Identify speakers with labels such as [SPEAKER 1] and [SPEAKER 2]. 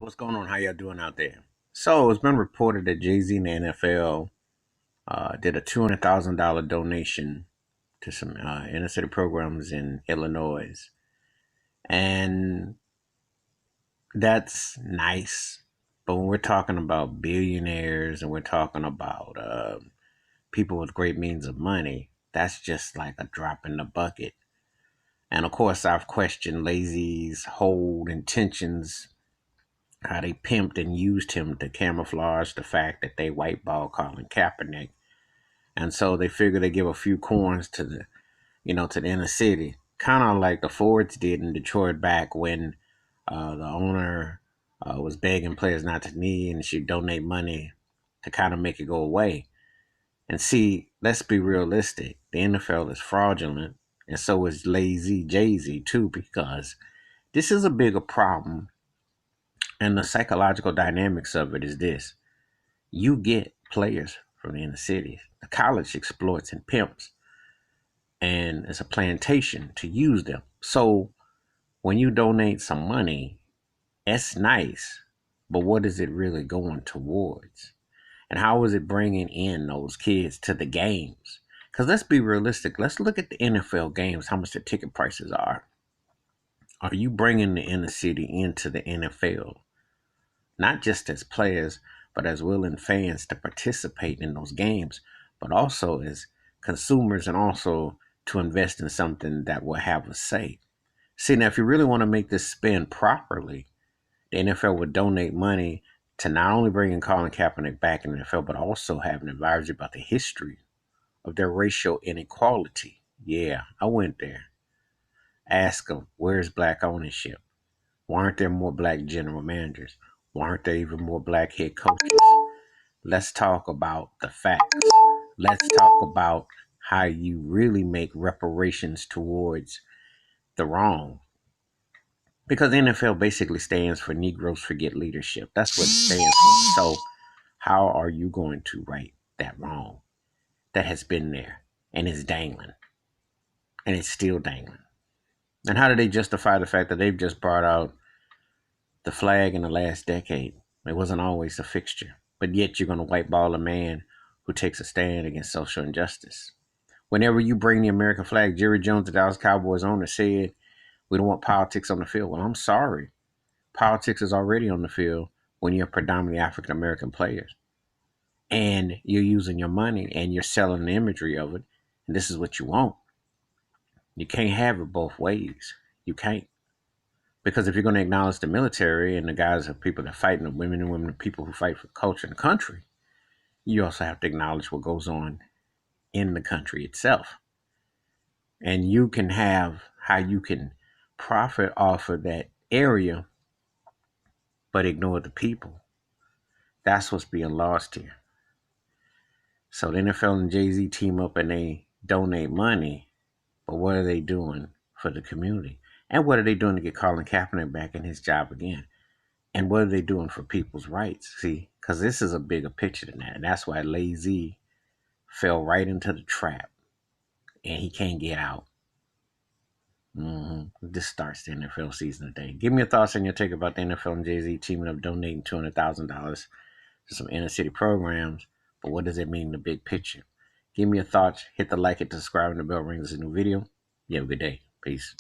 [SPEAKER 1] What's going on? How y'all doing out there? So it's been reported that Jay-Z and the NFL did a $200,000 donation to some inner city programs in Illinois, and that's nice. But when we're talking about billionaires and we're talking about people with great means of money, that's just like a drop in the bucket. And of course, I've questioned Lazy's whole intentions, how they pimped and used him to camouflage the fact that they whiteball Colin Kaepernick. And so they figure they give a few coins to the inner city, kind of like the Fords did in Detroit back when the owner was begging players not to knee and should donate money to kind of make it go away. And see, let's be realistic. The NFL is fraudulent, and so is lazy Jay-Z too, because this is a bigger problem. And the psychological dynamics of it is this: you get players from the inner cities. The college exploits and pimps, and it's a plantation to use them. So when you donate some money, that's nice, but what is it really going towards? And how is it bringing in those kids to the games? Because let's be realistic. Let's look at the NFL games, how much the ticket prices are. Are you bringing the inner city into the NFL? Not just as players, but as willing fans to participate in those games, but also as consumers and also to invest in something that will have a say. See, now, if you really want to make this spin properly, the NFL would donate money to not only bringing Colin Kaepernick back in the NFL, but also have an advisory about the history of their racial inequality. Yeah, I went there. Ask them, where's black ownership? Why aren't there more black general managers? Why aren't there even more black head coaches? Let's talk about the facts. Let's talk about how you really make reparations towards the wrong. Because the NFL basically stands for Negroes Forget Leadership. That's what it stands for. So, how are you going to right that wrong that has been there and is dangling and it's still dangling? And how do they justify the fact that they've just brought out the flag in the last decade? It wasn't always a fixture, but yet you're going to whiteball a man who takes a stand against social injustice. Whenever you bring the American flag, Jerry Jones, the Dallas Cowboys owner, said, "We don't want politics on the field." Well, I'm sorry. Politics is already on the field when you're predominantly African American players. And you're using your money and you're selling the imagery of it. And this is what you want. You can't have it both ways. You can't. Because if you're going to acknowledge the military and the guys are people that fight, and the women and women, people who fight for the culture and the country, you also have to acknowledge what goes on in the country itself. And you can have how you can profit off of that area, but ignore the people. That's what's being lost here. So the NFL and Jay-Z team up and they donate money, but what are they doing for the community? And what are they doing to get Colin Kaepernick back in his job again? And what are they doing for people's rights? See, because this is a bigger picture than that. And that's why Lazy fell right into the trap and he can't get out. This starts the NFL season today. Give me your thoughts and your take about the NFL and Jay-Z teaming up, donating $200,000 to some inner city programs. But what does it mean in the big picture? Give me your thoughts. Hit the like, hit the subscribe, and the bell rings a new video. You have a good day. Peace.